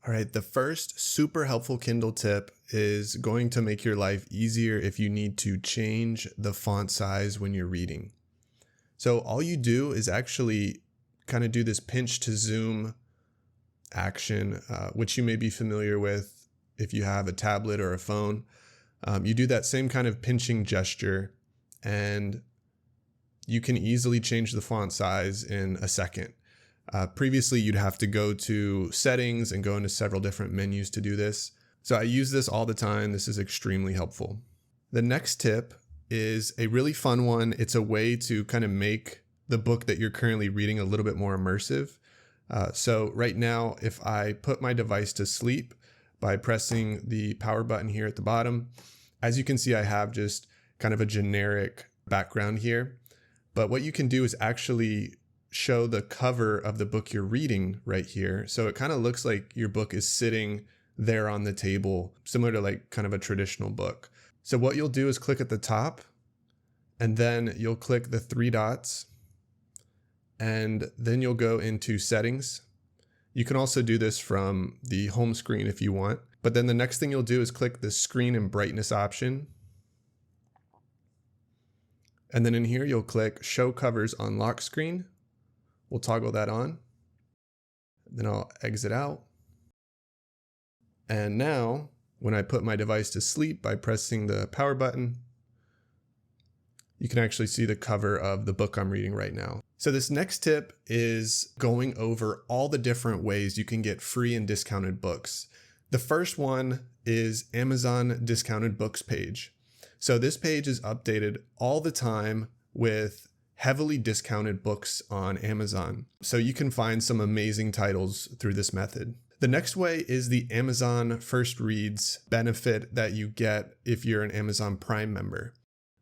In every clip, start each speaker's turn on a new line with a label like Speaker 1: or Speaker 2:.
Speaker 1: All right, the first super helpful Kindle tip is going to make your life easier if you need to change the font size when you're reading. So all you do is actually kind of do this pinch to zoom action, which you may be familiar with if you have a tablet or a phone. You do that same kind of pinching gesture and you can easily change the font size in a second. Previously, you'd have to go to settings and go into several different menus to do this. So I use this all the time. This is extremely helpful. The next tip is a really fun one. It's a way to kind of make the book that you're currently reading a little bit more immersive. So right now, if I put my device to sleep by pressing the power button here at the bottom, as you can see, I have just kind of a generic background here. But what you can do is actually show the cover of the book you're reading right here. So it kind of looks like your book is sitting there on the table, similar to like kind of a traditional book. So what you'll do is click at the top and then you'll click the three dots and then you'll go into settings. You can also do this from the home screen if you want, but then the next thing you'll do is click the screen and brightness option. And then in here, you'll click show covers on lock screen. We'll toggle that on. Then I'll exit out. And now when I put my device to sleep by pressing the power button, you can actually see the cover of the book I'm reading right now. So this next tip is going over all the different ways you can get free and discounted books. The first one is Amazon discounted books page. So this page is updated all the time with heavily discounted books on Amazon. So you can find some amazing titles through this method. The next way is the Amazon First Reads benefit that you get if you're an Amazon Prime member.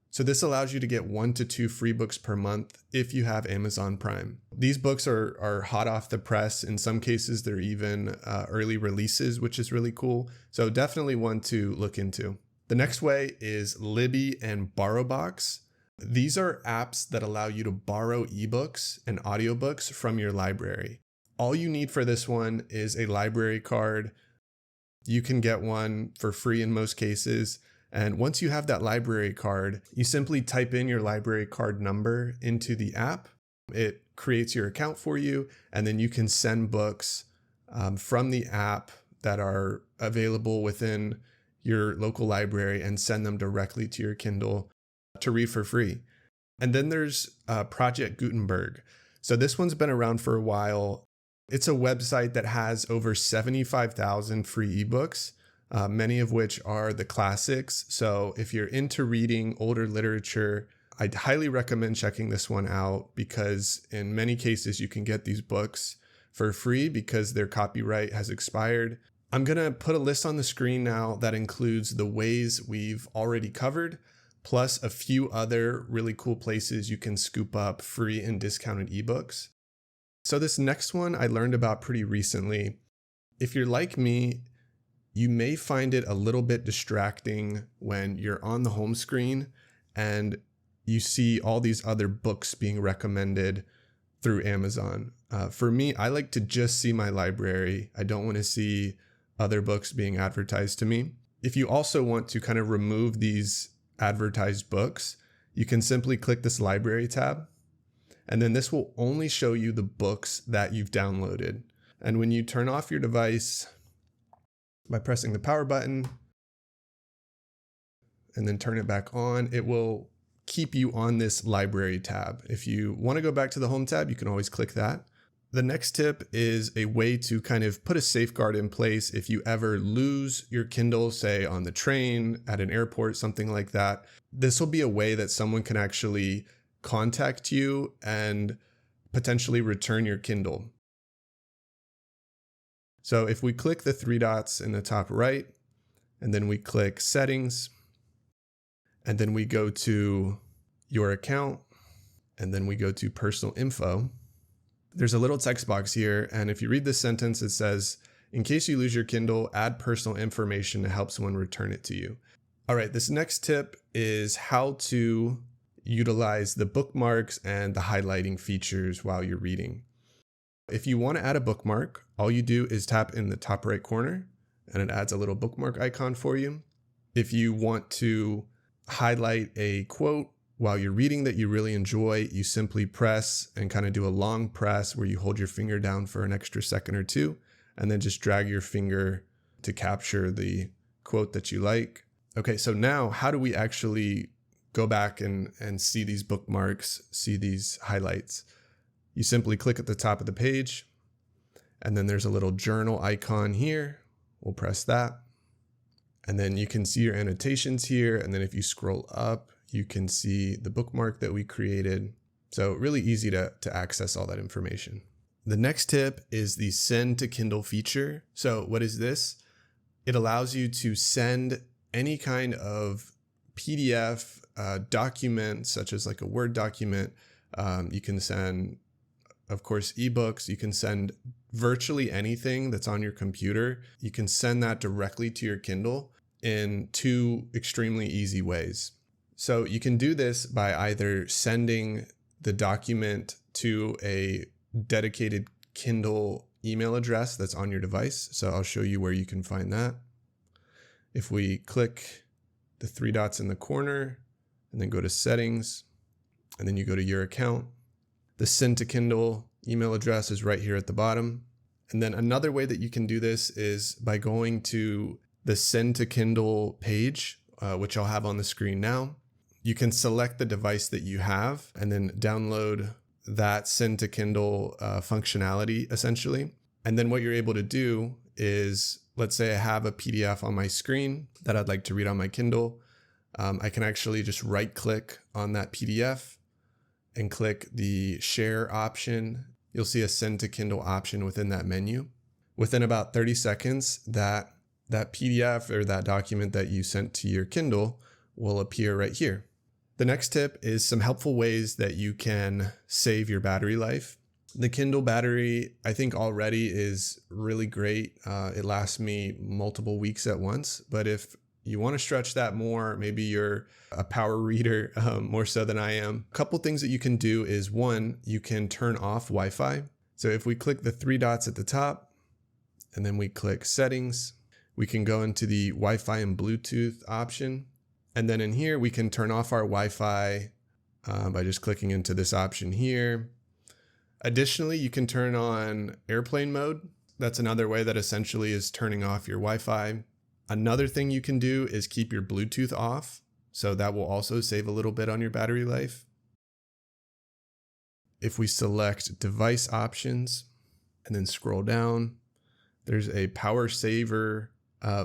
Speaker 1: So this allows you to get 1 to 2 free books per month if you have Amazon Prime. These books are hot off the press. In some cases, they're even early releases, which is really cool. So definitely one to look into. The next way is Libby and BorrowBox. These are apps that allow you to borrow ebooks and audiobooks from your library. All you need for this one is a library card. You can get one for free in most cases. And once you have that library card, you simply type in your library card number into the app. It creates your account for you, and then you can send books from the app that are available within your local library and send them directly to your Kindle to read for free. And then there's Project Gutenberg. So this one's been around for a while. It's a website that has over 75,000 free ebooks, many of which are the classics. So if you're into reading older literature, I'd highly recommend checking this one out because in many cases you can get these books for free because their copyright has expired. I'm going to put a list on the screen now that includes the ways we've already covered, plus a few other really cool places you can scoop up free and discounted ebooks. So this next one I learned about pretty recently. If you're like me, you may find it a little bit distracting when you're on the home screen and you see all these other books being recommended through Amazon. For me, I like to just see my library. I don't want to see other books being advertised to me. If you also want to kind of remove these advertised books, you can simply click this library tab, and then this will only show you the books that you've downloaded. And when you turn off your device by pressing the power button and then turn it back on, it will keep you on this library tab. If you want to go back to the home tab, you can always click that. The next tip is a way to kind of put a safeguard in place if you ever lose your Kindle, say on the train, at an airport, something like that. This will be a way that someone can actually contact you and potentially return your Kindle. So if we click the three dots in the top right, and then we click settings, and then we go to your account, and then we go to personal info, there's a little text box here, and if you read this sentence, it says, in case you lose your Kindle, add personal information to help someone return it to you. All right, this next tip is how to utilize the bookmarks and the highlighting features while you're reading. If you want to add a bookmark, all you do is tap in the top right corner and it adds a little bookmark icon for you. If you want to highlight a quote while you're reading that you really enjoy, you simply press and kind of do a long press where you hold your finger down for an extra second or two, and then just drag your finger to capture the quote that you like. Okay, so now how do we actually go back and see these bookmarks, see these highlights? You simply click at the top of the page, and then there's a little journal icon here. We'll press that. And then you can see your annotations here. And then if you scroll up, you can see the bookmark that we created. So really easy to access all that information. The next tip is the send to Kindle feature. So what is this? It allows you to send any kind of PDF document, such as like a Word document. You can send, of course, ebooks. You can send virtually anything that's on your computer. You can send that directly to your Kindle in two extremely easy ways. So you can do this by either sending the document to a dedicated Kindle email address that's on your device. So I'll show you where you can find that. If we click the three dots in the corner and then go to settings, and then you go to your account, the send to Kindle email address is right here at the bottom. And then another way that you can do this is by going to the send to Kindle page, which I'll have on the screen now. You can select the device that you have and then download that send to Kindle functionality essentially. And then what you're able to do is, let's say I have a PDF on my screen that I'd like to read on my Kindle. I can actually just right click on that PDF and click the share option. You'll see a send to Kindle option within that menu. Within about 30 seconds, that PDF or that document that you sent to your Kindle will appear right here. The next tip is some helpful ways that you can save your battery life. The Kindle battery, I think already is really great. It lasts me multiple weeks at once, but if you want to stretch that more, maybe you're a power reader more so than I am. A couple things that you can do is, one, you can turn off Wi-Fi. So if we click the three dots at the top and then we click settings, we can go into the Wi-Fi and Bluetooth option. And then in here, we can turn off our Wi-Fi by just clicking into this option here. Additionally, you can turn on airplane mode. That's another way that essentially is turning off your Wi-Fi. Another thing you can do is keep your Bluetooth off. So that will also save a little bit on your battery life. If we select device options and then scroll down, there's a power saver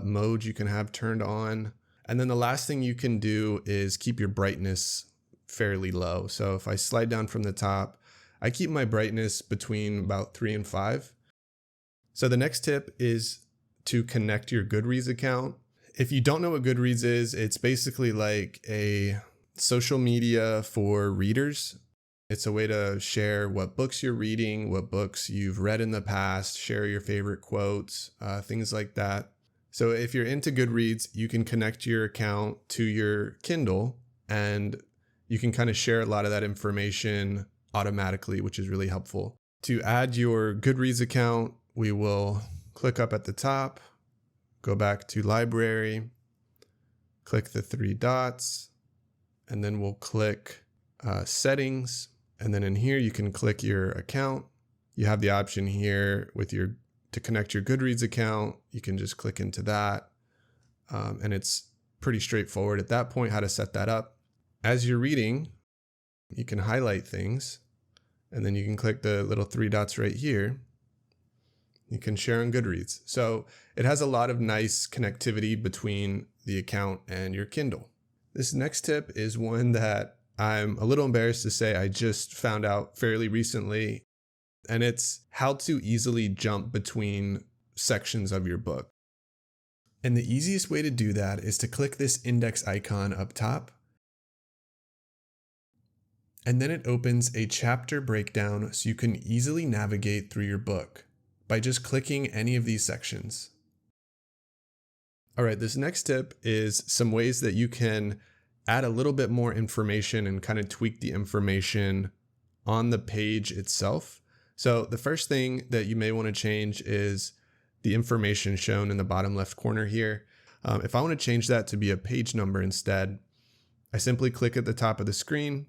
Speaker 1: mode you can have turned on. And then the last thing you can do is keep your brightness fairly low. So if I slide down from the top, I keep my brightness between about 3 and 5. So the next tip is to connect your Goodreads account. If you don't know what Goodreads is, it's basically like a social media for readers. It's a way to share what books you're reading, what books you've read in the past, share your favorite quotes, things like that. So if you're into Goodreads, you can connect your account to your Kindle and you can kind of share a lot of that information automatically, which is really helpful. To add your Goodreads account, we will click up at the top, go back to library, click the three dots, and then we'll click settings. And then in here, you can click your account. You have the option here to connect your Goodreads account. You can just click into that. And it's pretty straightforward at that point how to set that up. As you're reading, you can highlight things and then you can click the little three dots right here. You can share on Goodreads. So it has a lot of nice connectivity between the account and your Kindle. This next tip is one that I'm a little embarrassed to say I just found out fairly recently, and it's how to easily jump between sections of your book. And the easiest way to do that is to click this index icon up top. And then it opens a chapter breakdown so you can easily navigate through your book by just clicking any of these sections. All right, this next tip is some ways that you can add a little bit more information and kind of tweak the information on the page itself. So the first thing that you may want to change is the information shown in the bottom left corner here. If I want to change that to be a page number instead, I simply click at the top of the screen,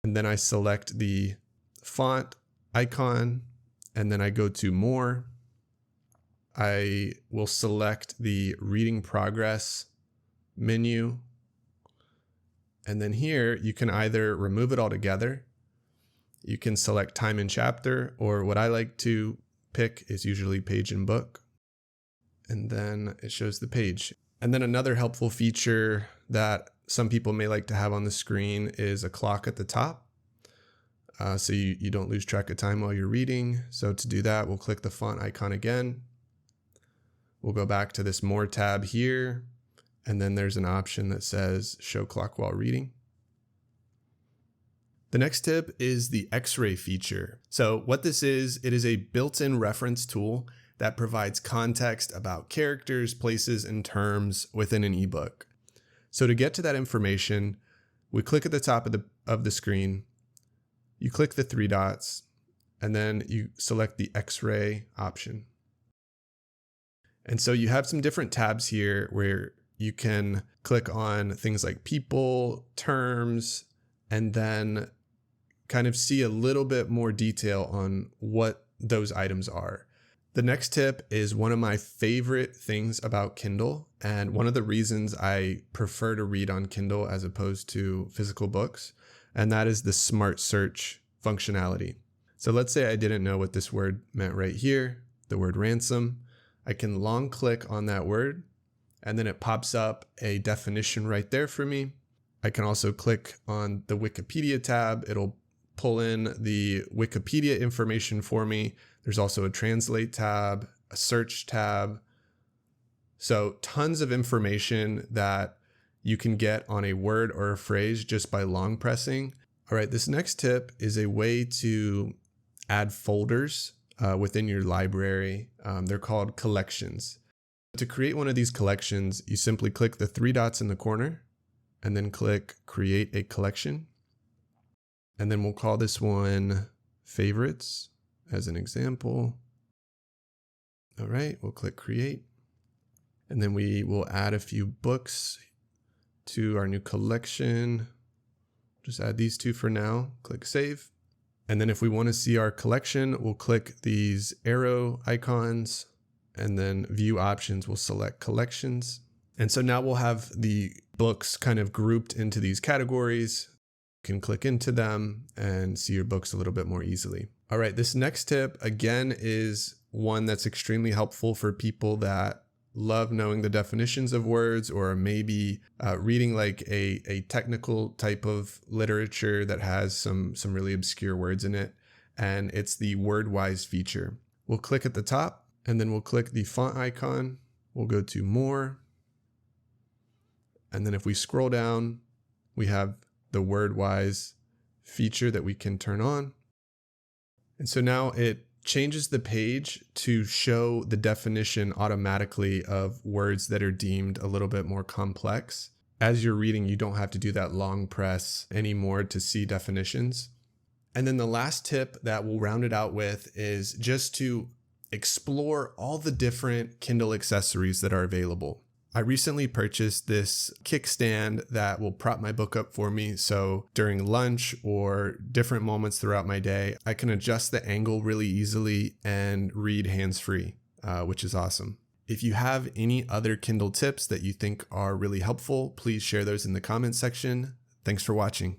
Speaker 1: and then I select the font icon, and then I go to More. I will select the Reading Progress menu. And then here, you can either remove it altogether. You can select Time and Chapter, or what I like to pick is usually Page and Book. And then it shows the page. And then another helpful feature that some people may like to have on the screen is a clock at the top. So you don't lose track of time while you're reading. So to do that, we'll click the font icon again. We'll go back to this More tab here. And then there's an option that says Show Clock While Reading. The next tip is the X-ray feature. So what this is, it is a built-in reference tool that provides context about characters, places, and terms within an ebook. So to get to that information, we click at the top of the screen, you click the three dots, and then you select the X-ray option. And so you have some different tabs here where you can click on things like people, terms, and then kind of see a little bit more detail on what those items are. The next tip is one of my favorite things about Kindle, and one of the reasons I prefer to read on Kindle as opposed to physical books, and that is the smart search functionality. So let's say I didn't know what this word meant right here, the word ransom. I can long click on that word, and then it pops up a definition right there for me. I can also click on the Wikipedia tab. It'll pull in the Wikipedia information for me. There's also a translate tab, a search tab. So tons of information that you can get on a word or a phrase just by long pressing. All right, this next tip is a way to add folders within your library. They're called collections. To create one of these collections, you simply click the three dots in the corner and then click Create a Collection. And then we'll call this one Favorites as an example. All right, we'll click Create. And then we will add a few books to our new collection. Just add these two for now. Click Save. And then if we want to see our collection, we'll click these arrow icons, and then View Options, we'll select Collections. And so now we'll have the books kind of grouped into these categories. You can click into them and see your books a little bit more easily. All right, this next tip, again, is one that's extremely helpful for people that love knowing the definitions of words, or maybe reading like a technical type of literature that has some really obscure words in it. And it's the WordWise feature. We'll click at the top, and then we'll click the font icon. We'll go to More. And then if we scroll down, we have the WordWise feature that we can turn on. And so now it changes the page to show the definition automatically of words that are deemed a little bit more complex. As you're reading, you don't have to do that long press anymore to see definitions. And then the last tip that we'll round it out with is just to explore all the different Kindle accessories that are available. I recently purchased this kickstand that will prop my book up for me. So during lunch or different moments throughout my day, I can adjust the angle really easily and read hands-free, which is awesome. If you have any other Kindle tips that you think are really helpful, please share those in the comments section. Thanks for watching.